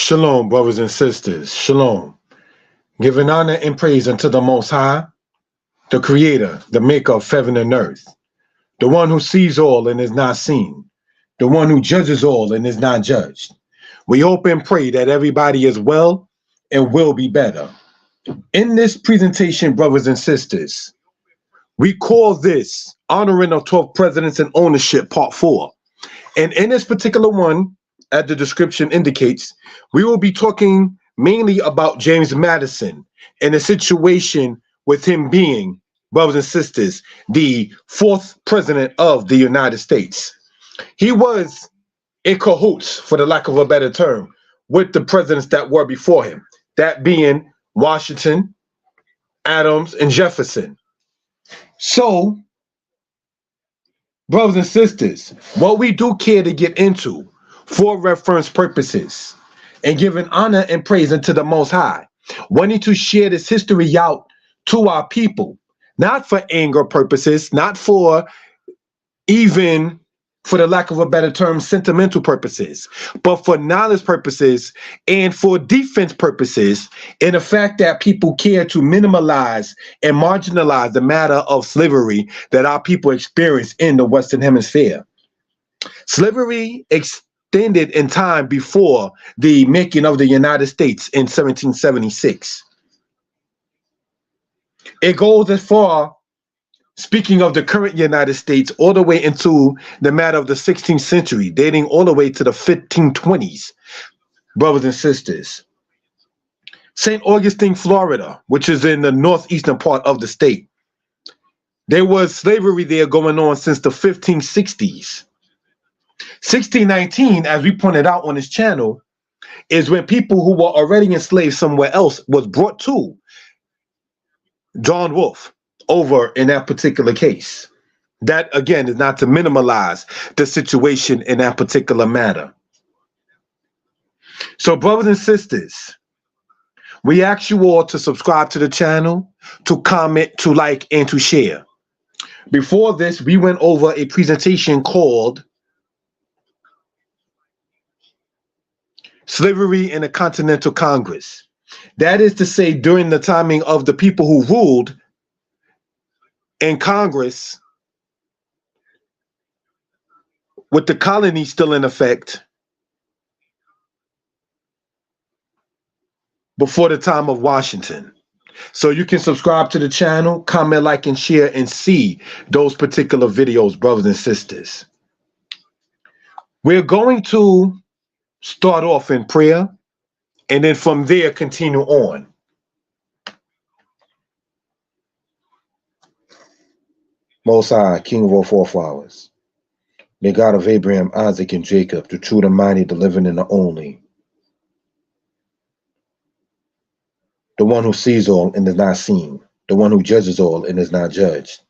Shalom, brothers and sisters. Shalom. Giving honor and praise unto the Most High, the Creator, the Maker of heaven and earth, the one who sees all and is not seen, the one who judges all and is not judged. We hope and pray that everybody is well and will be better. In this presentation, brothers and sisters, we call this Honoring of 12 Presidents and Ownership, Part 4. And in this particular one, as the description indicates, we will be talking mainly about James Madison and the situation with him being, brothers and sisters, the 4th president of the United States. He was in cahoots, for the lack of a better term, with the presidents that were before him, that being Washington, Adams, and Jefferson. So, brothers and sisters, what we do care to get into for reference purposes and giving honor and praise unto the Most High, wanting to share this history out to our people, not for anger purposes, not for even, for the lack of a better term, sentimental purposes, but for knowledge purposes and for defense purposes, in the fact that people care to minimalize and marginalize the matter of slavery that our people experience in the Western Hemisphere. Slavery extended in time before the making of the United States in 1776. It goes as far, speaking of the current United States, all the way into the matter of the 16th century, dating all the way to the 1520s, brothers and sisters. St. Augustine, Florida, which is in the northeastern part of the state, there was slavery there going on since the 1560s. 1619, as we pointed out on this channel, is when people who were already enslaved somewhere else was brought to John Wolfe over in that particular case. That, again, is not to minimize the situation in that particular matter. So, brothers and sisters, we ask you all to subscribe to the channel, to comment, to like, and to share. Before this, we went over a presentation called Slavery in the Continental Congress. That is to say, during the timing of the people who ruled in Congress, with the colony still in effect, before the time of Washington. So you can subscribe to the channel, comment, like, and share, and see those particular videos, brothers and sisters. We're going to start off in prayer, and then from there continue on. Most High, King of all forefathers, the God of Abraham, Isaac, and Jacob, the true, the mighty, the living, and the only, the one who sees all and is not seen, the one who judges all and is not judged.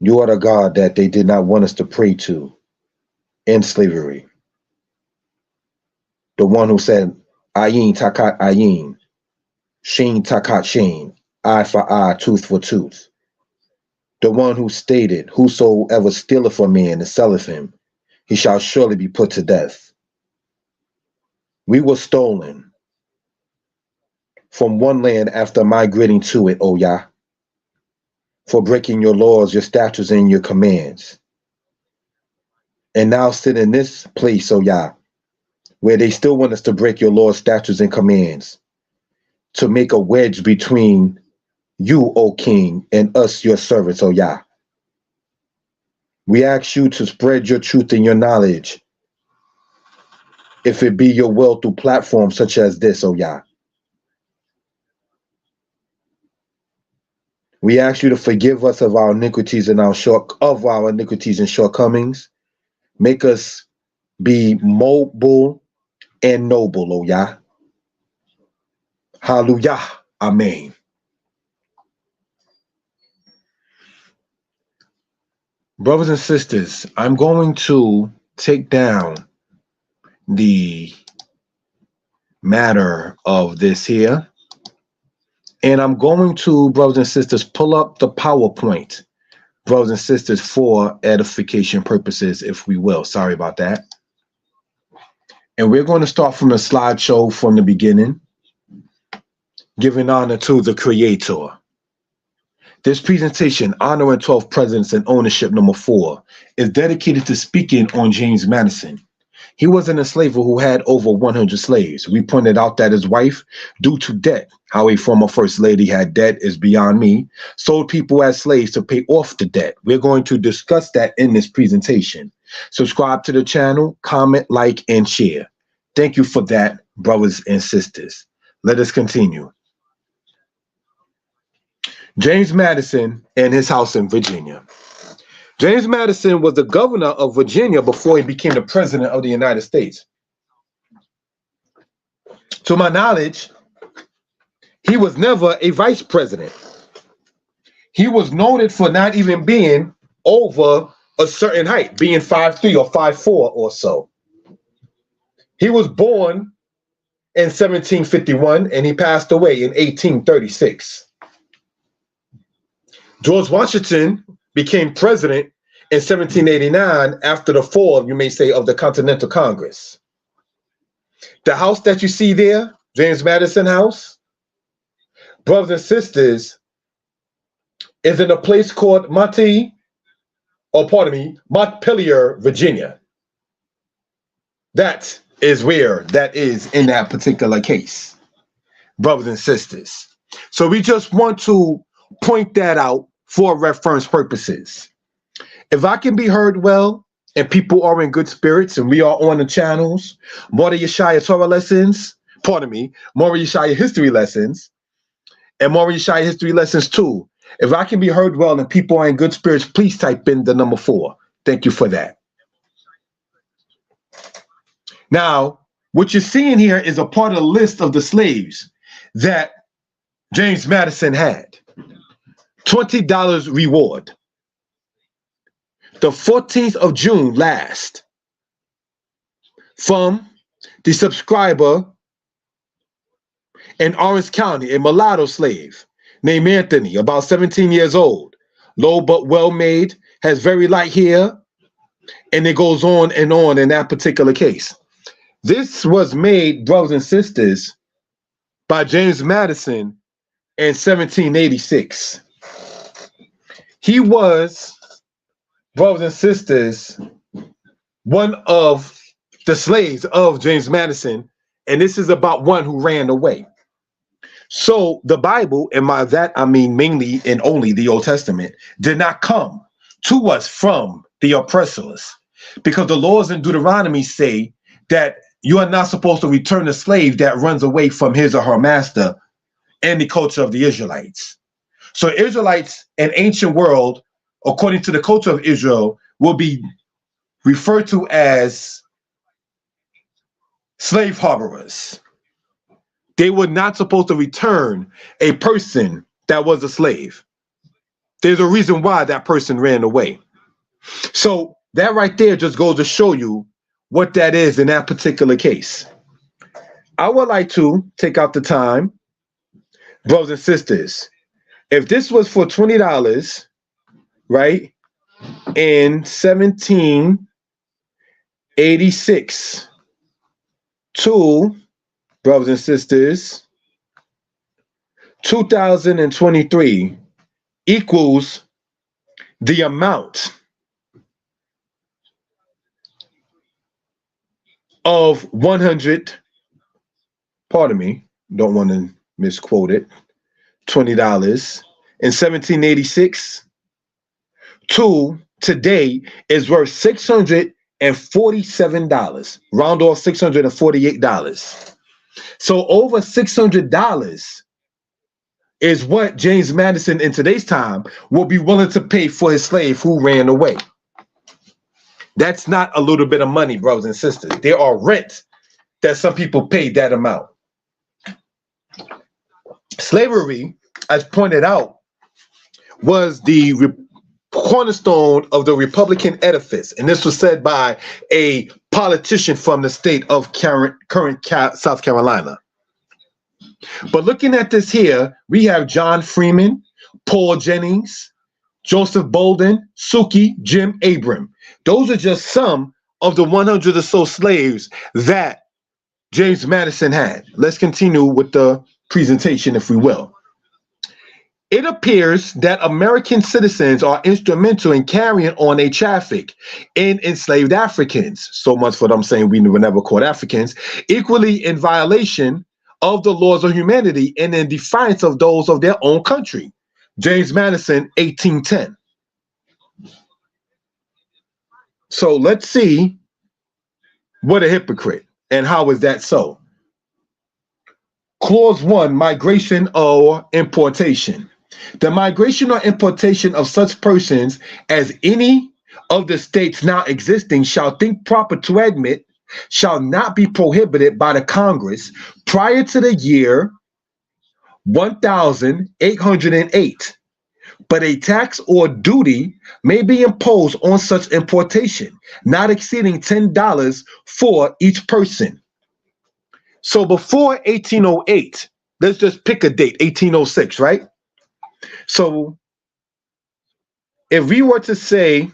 You are the God that they did not want us to pray to in slavery. The one who said, Ayin takat ayin, Sheen takat sheen, eye for eye, tooth for tooth. The one who stated, whosoever stealeth a man and selleth him, he shall surely be put to death. We were stolen from one land after migrating to it, O Yah, for breaking your laws, your statutes, and your commands. And now sit in this place, O Yah, where they still want us to break your laws, statutes, and commands, to make a wedge between you, O King, and us, your servants, O Yah. We ask you to spread your truth and your knowledge, if it be your will, through platforms such as this, O Yah. We ask you to forgive us of our iniquities and shortcomings. Make us be mobile and noble, O Yah. Hallelujah. Amen. Brothers and sisters, I'm going to take down the matter of this here. And I'm going to, brothers and sisters, pull up the PowerPoint, brothers and sisters, for edification purposes, if we will. Sorry about that. And we're going to start from the slideshow from the beginning, giving honor to the Creator. This presentation, Honoring 12 Presidents and Ownership number 4, is dedicated to speaking on James Madison. He was an enslaver who had over 100 slaves. We pointed out that his wife, due to debt, how a former first lady had debt is beyond me, sold people as slaves to pay off the debt. We're going to discuss that in this presentation. Subscribe to the channel, comment, like, and share. Thank you for that, brothers and sisters. Let us continue. James Madison and his house in Virginia. James Madison was the governor of Virginia before he became the president of the United States. To my knowledge, he was never a vice president. He was noted for not even being over a certain height, being 5'3" or 5'4" or so. He was born in 1751 and he passed away in 1836. George Washington became president in 1789 after the fall, you may say, of the Continental Congress. The house that you see there, James Madison House, brothers and sisters, is in a place called Montpelier, Virginia. That is where that is in that particular case, brothers and sisters. So we just want to point that out for reference purposes. If I can be heard well and people are in good spirits and we are on the channels, Mordeh Yeshaya Torah lessons, Mordeh Yeshaya history lessons, and Mordeh Yeshaya history lessons 2. If I can be heard well and people are in good spirits, please type in the number 4. Thank you for that. Now, what you're seeing here is a part of the list of the slaves that James Madison had. $20 reward. The 14th of June last, from the subscriber in Orange County, a mulatto slave named Anthony, about 17 years old, low but well made, has very light hair, and it goes on in that particular case. This was made, brothers and sisters, by James Madison in 1786. He was, brothers and sisters, one of the slaves of James Madison, and this is about one who ran away. So the Bible, and by that I mean mainly and only the Old Testament, did not come to us from the oppressors, because the laws in Deuteronomy say that you are not supposed to return a slave that runs away from his or her master in the culture of the Israelites. So Israelites in ancient world, according to the culture of Israel, will be referred to as slave harborers. They were not supposed to return a person that was a slave. There's a reason why that person ran away. So that right there just goes to show you what that is in that particular case. I would like to take out the time, brothers and sisters, if this was for $20, right, in 1786 to, brothers and sisters, 2023 equals the amount of 100, pardon me, don't want to misquote it, $20 in 1786 to today is worth $647, round off $648. So over $600 is what James Madison in today's time will be willing to pay for his slave who ran away. That's not a little bit of money, brothers and sisters. There are rents that some people pay that amount. Slavery, as pointed out, was the cornerstone of the Republican edifice. And this was said by a politician from the state of current South Carolina. But looking at this here, we have John Freeman, Paul Jennings, Joseph Bolden, Suki, Jim Abram. Those are just some of the 100 or so slaves that James Madison had. Let's continue with the presentation, if we will. It appears that American citizens are instrumental in carrying on a traffic in enslaved Africans. So much for them saying we were never called Africans, equally in violation of the laws of humanity and in defiance of those of their own country. James Madison, 1810. So let's see what a hypocrite and how is that so? Clause 1, migration or importation. The migration or importation of such persons as any of the states now existing shall think proper to admit shall not be prohibited by the Congress prior to the year 1808, but a tax or duty may be imposed on such importation, not exceeding $10 for each person. So before 1808, let's just pick a date, 1806, right? So if we were to say,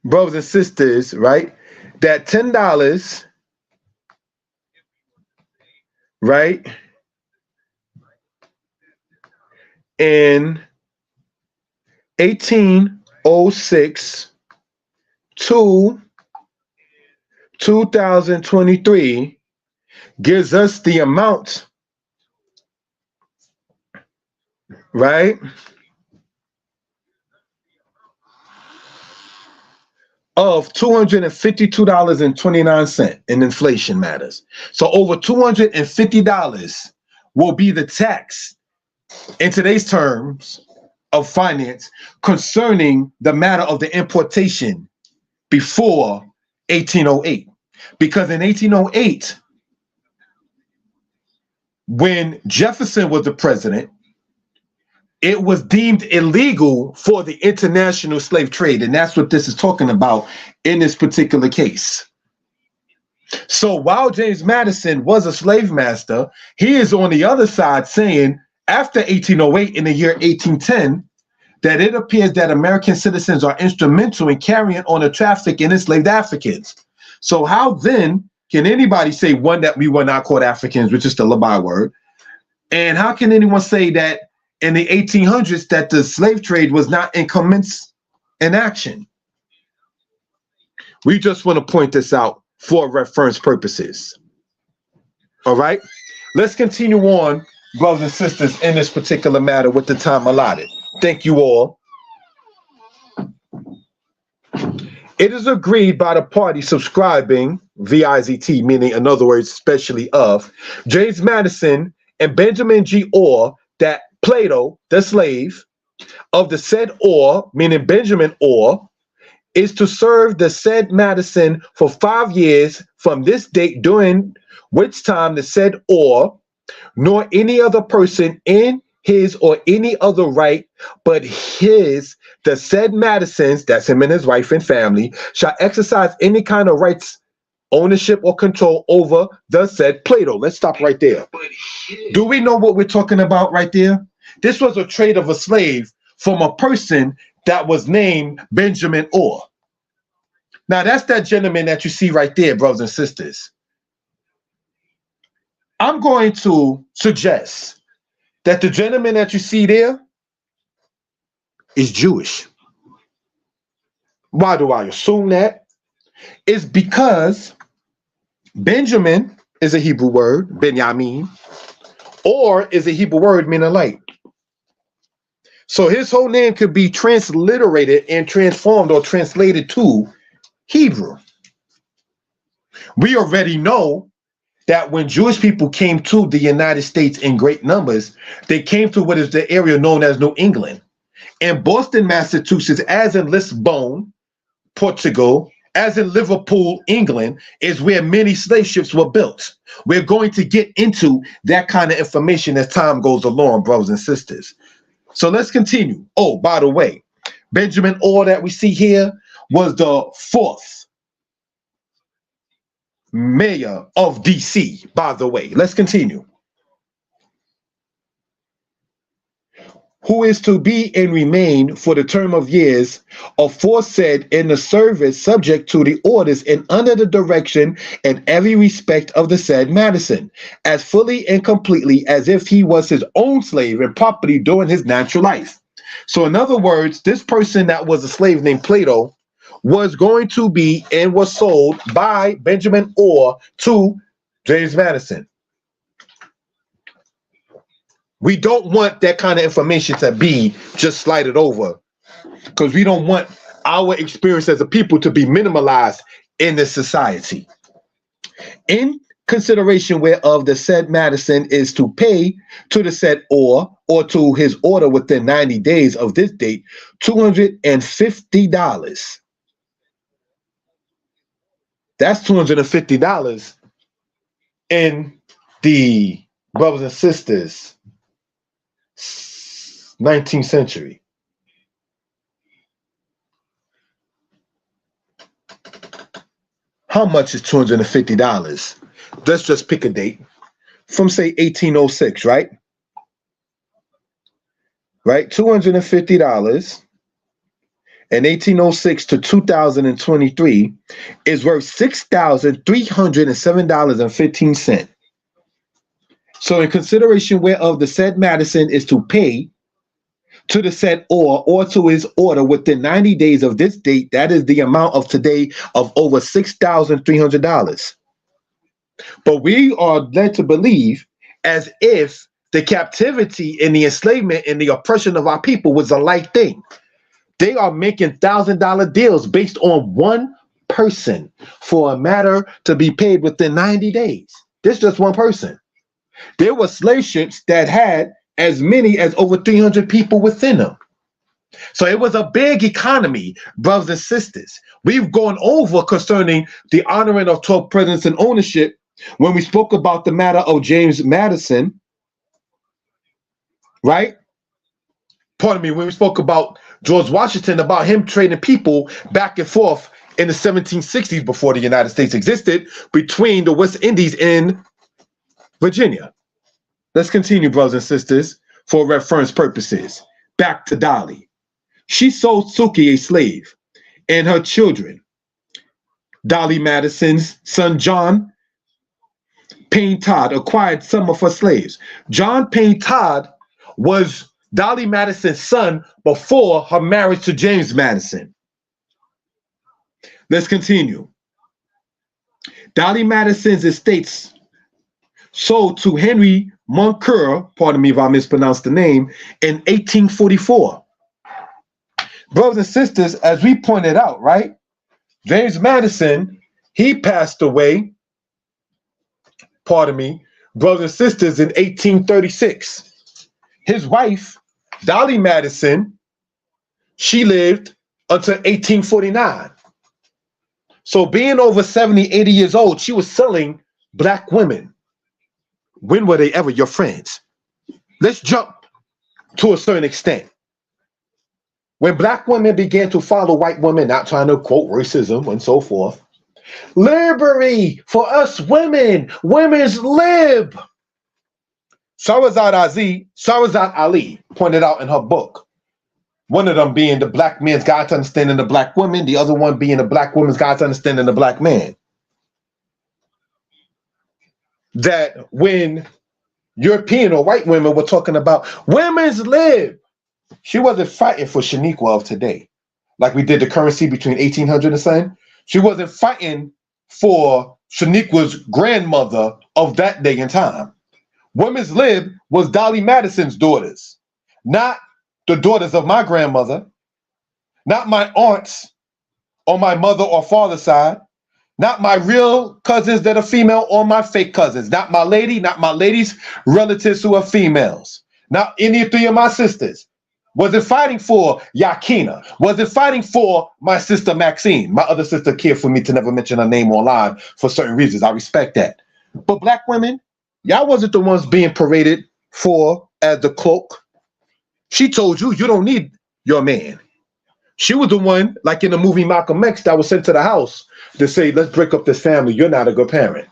brothers and sisters, right, that $10, right, in 1806 to 2023 gives us the amount, right, of $252.29 in inflation matters. So over $250 will be the tax in today's terms of finance concerning the matter of the importation before 1808. Because in 1808, when Jefferson was the president, it was deemed illegal for the international slave trade. And that's what this is talking about in this particular case. So while James Madison was a slave master, he is on the other side saying after 1808 in the year 1810, that it appears that American citizens are instrumental in carrying on the traffic in enslaved Africans. So how then can anybody say, one, that we were not called Africans, which is still a byword? And how can anyone say that in the 1800s that the slave trade was not in action? We just want to point this out for reference purposes. All right, let's continue on, brothers and sisters, in this particular matter with the time allotted. Thank you all. It is agreed by the party subscribing, VIZT, meaning in other words, especially of James Madison and Benjamin G. Orr, that Plato, the slave of the said Orr, meaning Benjamin Orr, is to serve the said Madison for 5 years from this date, during which time the said Orr, nor any other person in his or any other right but his, the said Madison's, that's him and his wife and family, shall exercise any kind of rights, ownership, or control over the said Plato. Let's stop right there. Do we know what we're talking about right there? This was a trade of a slave from a person that was named Benjamin Orr. Now that's that gentleman that you see right there, brothers and sisters. I'm going to suggest that the gentleman that you see there is Jewish. Why do I assume that? It's because Benjamin is a Hebrew word, Benyamin, or is a Hebrew word meaning light. So his whole name could be transliterated and transformed or translated to Hebrew. We already know that when Jewish people came to the United States in great numbers, they came to what is the area known as New England. In Boston, Massachusetts, as in Lisbon, Portugal, as in Liverpool, England, is where many slave ships were built. We're going to get into that kind of information as time goes along, brothers and sisters. So let's continue. Oh, by the way, Benjamin Orr that we see here was the 4th mayor of DC, by the way. Let's continue. who is to be and remain for the term of years aforesaid in the service, subject to the orders and under the direction and every respect of the said Madison, as fully and completely as if he was his own slave and property during his natural life. So in other words, this person that was a slave named Plato was going to be and was sold by Benjamin Orr to James Madison. We don't want that kind of information to be just slided over, because we don't want our experience as a people to be minimalized in this society. In consideration whereof the said Madison is to pay to the said or to his order within 90 days of this date, $250. That's $250 in the, brothers and sisters, 19th century. How much is $250? Let's just pick a date from, say, 1806, right? Right, $250 in 1806 to 2023 is worth $6,307.15. So in consideration whereof the said Madison is to pay to the said or to his order within 90 days of this date, that is the amount of today of over $6,300. But we are led to believe as if the captivity and the enslavement and the oppression of our people was a light thing. They are making $1,000 deals based on one person for a matter to be paid within 90 days. This is just one person. There were slave ships that had as many as over 300 people within them. So it was a big economy, brothers and sisters. We've gone over concerning the honoring of 12 presidents and ownership when we spoke about the matter of James Madison, right? Pardon me, when we spoke about George Washington, about him trading people back and forth in the 1760s before the United States existed between the West Indies and Virginia. Let's continue, brothers and sisters, for reference purposes. Back to Dolly. She sold Suki, a slave, and her children. Dolly Madison's son, John Payne Todd, acquired some of her slaves. John Payne Todd was Dolly Madison's son before her marriage to James Madison. Let's continue. Dolly Madison's estates sold to Henry Moncur, pardon me if I mispronounced the name, in 1844. Brothers and sisters, as we pointed out, right? James Madison, he passed away, pardon me, brothers and sisters, in 1836. His wife, Dolly Madison, she lived until 1849. So being over 70, 80 years old, she was selling black women. When were they ever your friends? Let's jump to a certain extent. When black women began to follow white women, not trying to quote racism and so forth, liberty for us women, women's lib. Shahrazad Ali pointed out in her book, one of them being the black man's guide to understanding the black woman, the other one being the black woman's guide to understanding the black man. That when European or white women were talking about women's lib, she wasn't fighting for Shaniqua of today, like we did the currency between 1800 and something. She wasn't fighting for Shaniqua's grandmother of that day and time. Women's lib was Dolly Madison's daughters, not the daughters of my grandmother, not my aunts on my mother or father's side, not my real cousins that are female or my fake cousins, not my lady, not my lady's relatives who are females, not any three of my sisters. Wasn't fighting for Yakina, wasn't fighting for my sister Maxine. My other sister cared for me to never mention her name online for certain reasons. I respect that. But black women, y'all wasn't the ones being paraded for as the cloak. She told you, you don't need your man. She was the one, like in the movie Malcolm X, that was sent to the house to say, let's break up this family. You're not a good parent.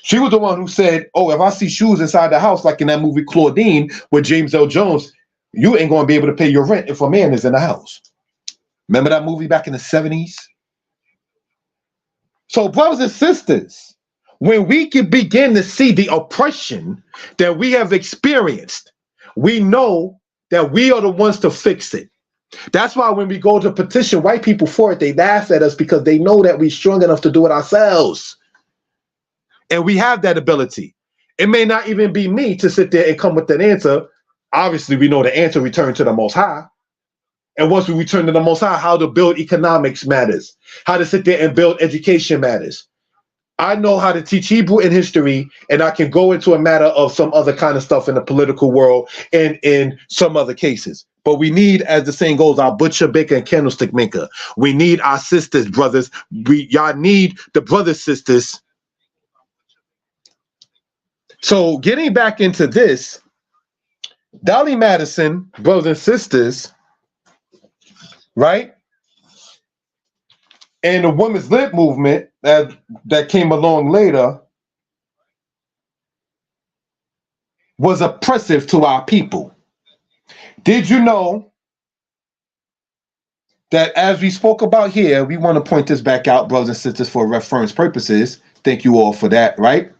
She was the one who said, oh, if I see shoes inside the house, like in that movie Claudine with James L. Jones, You ain't going to be able to pay your rent if a man is in the house. Remember that movie back in the 70s? So, brothers and sisters, when we can begin to see the oppression that we have experienced, we know that we are the ones to fix it. That's why when we go to petition white people for it, they laugh at us because they know that we're strong enough to do it ourselves. And we have that ability. It may not even be me to sit there and come with that answer. Obviously, we know the answer: return to the Most High. And once we return to the Most High, how to build economics matters. How to sit there and build education matters. I know how to teach Hebrew and history, and I can go into a matter of some other kind of stuff in the political world and in some other cases. But we need, as the saying goes, our butcher, baker, and candlestick maker. We need our sisters, brothers. Y'all need the brothers, sisters. So getting back into this, James Madison, brothers and sisters, right? And the women's lib movement that came along later was oppressive to our people. Did you know that, as we spoke about here, we want to point this back out, brothers and sisters, for reference purposes. Thank you all for that, right?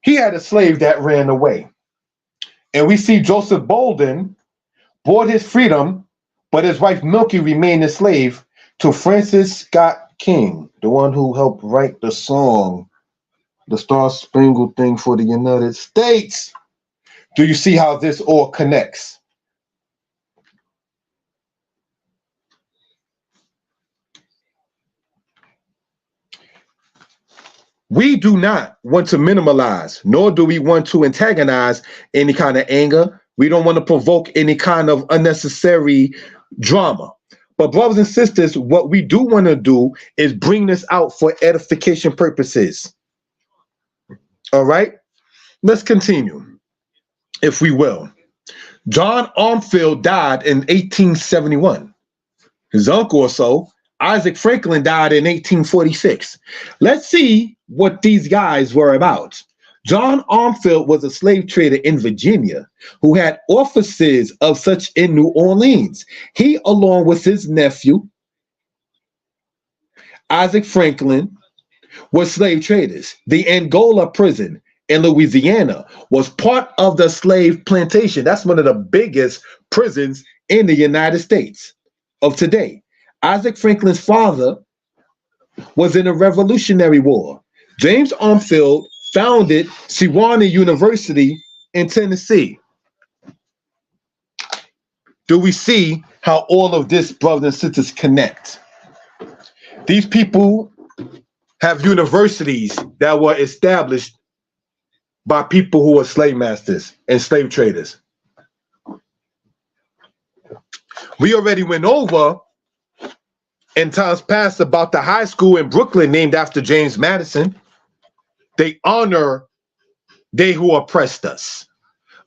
He had a slave that ran away. And we see Joseph Bolden bought his freedom, but his wife Milky remained a slave to Francis Scott King, the one who helped write the song, the Star Spangled Thing for the United States. Do you see how this all connects? We do not want to minimalize, nor do we want to antagonize any kind of anger. We don't want to provoke any kind of unnecessary drama. But brothers and sisters, what we do want to do is bring this out for edification purposes. All right, let's continue, if we will. John Armfield died in 1871. His uncle or so, Isaac Franklin, died in 1846. Let's see what these guys were about. John Armfield was a slave trader in Virginia who had offices of such in New Orleans. He, along with his nephew, Isaac Franklin, were slave traders. The Angola prison in Louisiana was part of the slave plantation. That's one of the biggest prisons in the United States of today. Isaac Franklin's father was in the Revolutionary War. James Armfield founded Sewanee University in Tennessee. Do we see how all of this, brothers and sisters, connect? These people have universities that were established by people who were slave masters and slave traders. We already went over in times past about the high school in Brooklyn named after James Madison. They honor they who oppressed us.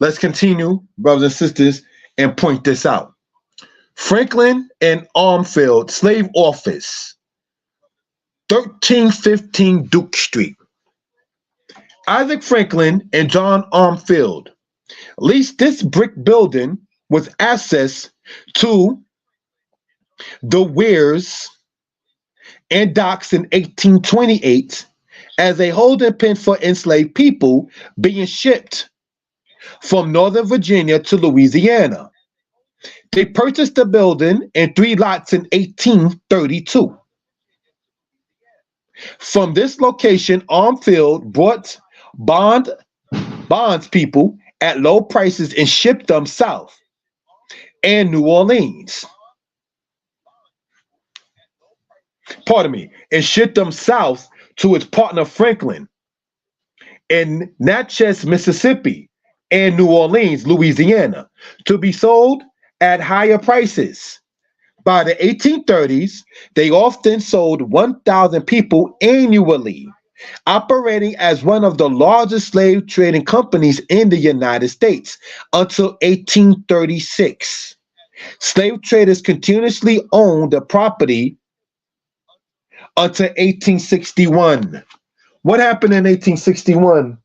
Let's continue, brothers and sisters, and point this out. Franklin and Armfield Slave Office, 1315 Duke Street. Isaac Franklin and John Armfield leased this brick building with access to the weirs and docks in 1828 as a holding pen for enslaved people being shipped from Northern Virginia to Louisiana. They purchased the building in 3 lots in 1832. From this location, Armfield brought bonds people at low prices and shipped them south and New Orleans. Pardon me, and shipped them south to his partner Franklin in Natchez, Mississippi, and New Orleans, Louisiana, to be sold at higher prices. By the 1830s, they often sold 1,000 people annually, operating as one of the largest slave trading companies in the United States until 1836. Slave traders continuously owned the property until 1861, What happened in 1861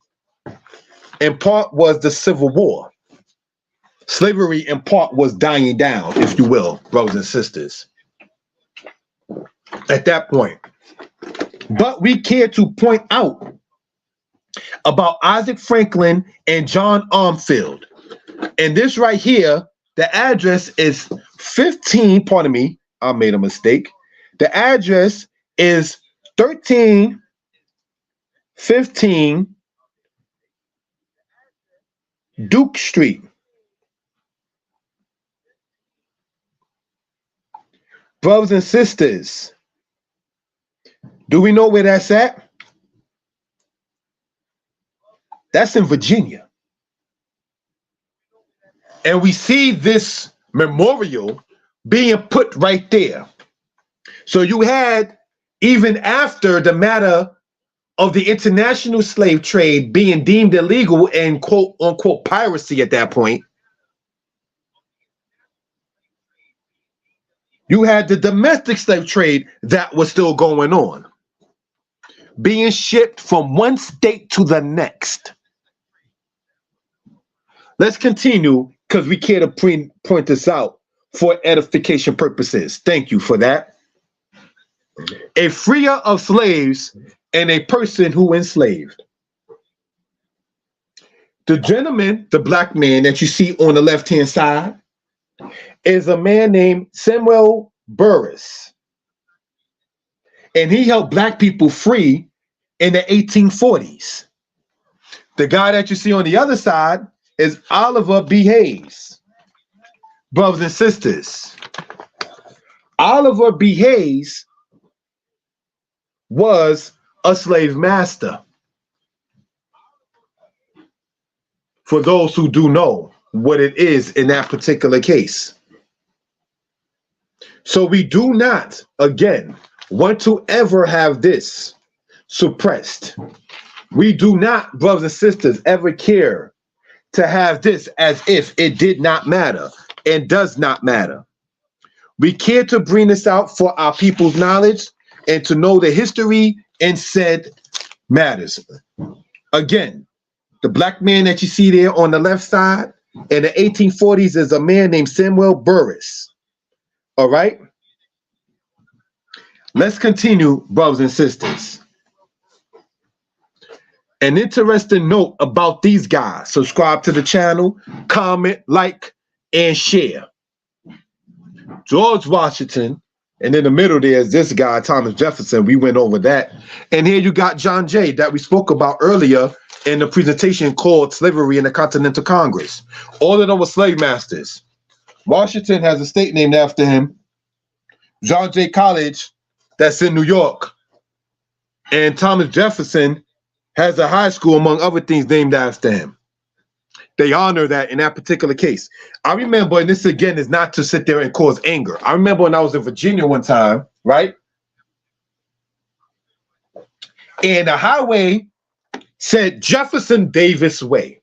in part was the Civil War. Slavery in part was dying down, if you will, brothers and sisters, at that point. But we care to point out about Isaac Franklin and John Armfield. And this right here, the address is 15, pardon me, I made a mistake. The address is 1315 Duke Street. Brothers and sisters, do we know where that's at? That's in Virginia. And we see this memorial being put right there. So you had, even after the matter of the international slave trade being deemed illegal and quote unquote piracy at that point, you had the domestic slave trade that was still going on, being shipped from one state to the next. Let's continue, because we care to point this out for edification purposes. Thank you for that. A freer of slaves and a person who enslaved. The gentleman, the black man that you see on the left-hand side, is a man named Samuel Burris. And he helped black people free in the 1840s. The guy that you see on the other side is Oliver B. Hayes. Brothers and sisters, Oliver B. Hayes was a slave master. For those who do know what it is in that particular case. So we do not, again, want to ever have this suppressed. We do not, brothers and sisters, ever care to have this as if it did not matter and does not matter. We care to bring this out for our people's knowledge and to know the history in said matters. Again, the black man that you see there on the left side in the 1840s is a man named Samuel Burris. All right? Let's continue, brothers and sisters. An interesting note about these guys. Subscribe to the channel, comment, like, and share. George Washington, and in the middle there's this guy, Thomas Jefferson. We went over that. And here you got John Jay that we spoke about earlier in the presentation called Slavery in the Continental Congress. All of them were slave masters. Washington has a state named after him. John Jay College, that's in New York. And Thomas Jefferson has a high school, among other things, named after him. They honor that in that particular case. I remember, and this again is not to sit there and cause anger. I remember when I was in Virginia one time, right? And the highway said Jefferson Davis Way.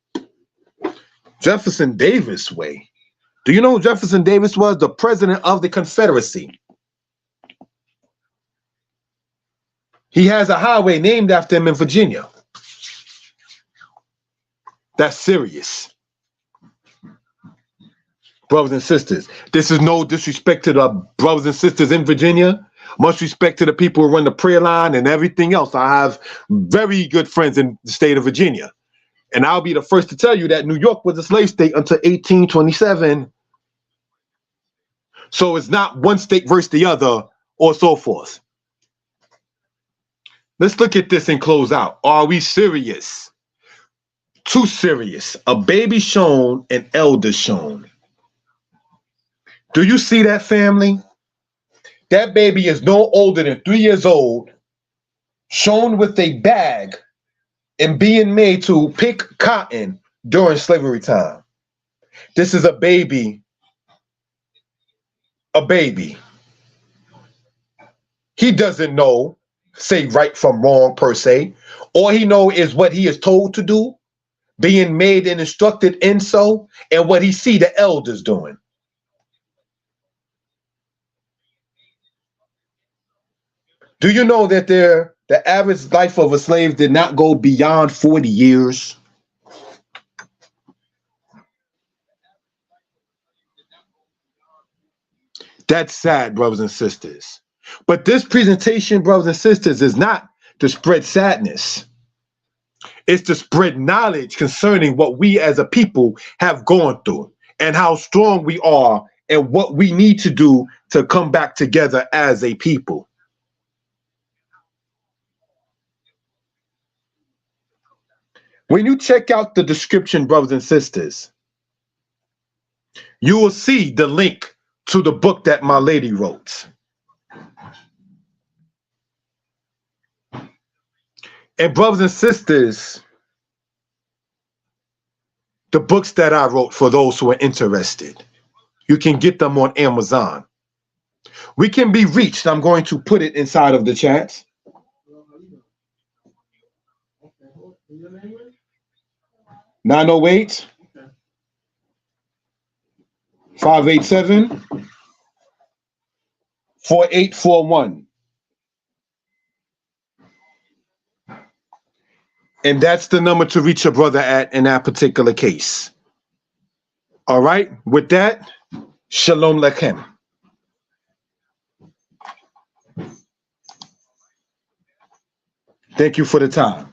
Jefferson Davis Way. Do you know who Jefferson Davis was? The president of the Confederacy. He has a highway named after him in Virginia. That's serious. Brothers and sisters, this is no disrespect to the brothers and sisters in Virginia. Much respect to the people who run the prayer line and everything else. I have very good friends in the state of Virginia. And I'll be the first to tell you that New York was a slave state until 1827. So it's not one state versus the other or so forth. Let's look at this and close out. Are we serious? Too serious. A baby shown, an elder shown. Do you see that, family? That baby is no older than 3 years old, shown with a bag and being made to pick cotton during slavery time. This is a baby. A baby. He doesn't know, say, right from wrong per se. All he knows is what he is told to do, being made and instructed in so, and what he see the elders doing. Do you know that there The average life of a slave did not go beyond 40 years. That's sad, brothers and sisters. But this presentation, brothers and sisters, is not to spread sadness. It's to spread knowledge concerning what we as a people have gone through and how strong we are and what we need to do to come back together as a people. When you check out the description, brothers and sisters, you will see the link to the book that my lady wrote. And brothers and sisters, the books that I wrote, for those who are interested, you can get them on Amazon. We can be reached. I'm going to put it inside of the chat. 908 587 4841. And that's the number to reach your brother at in that particular case. All right. With that, Shalom Lechem. Thank you for the time.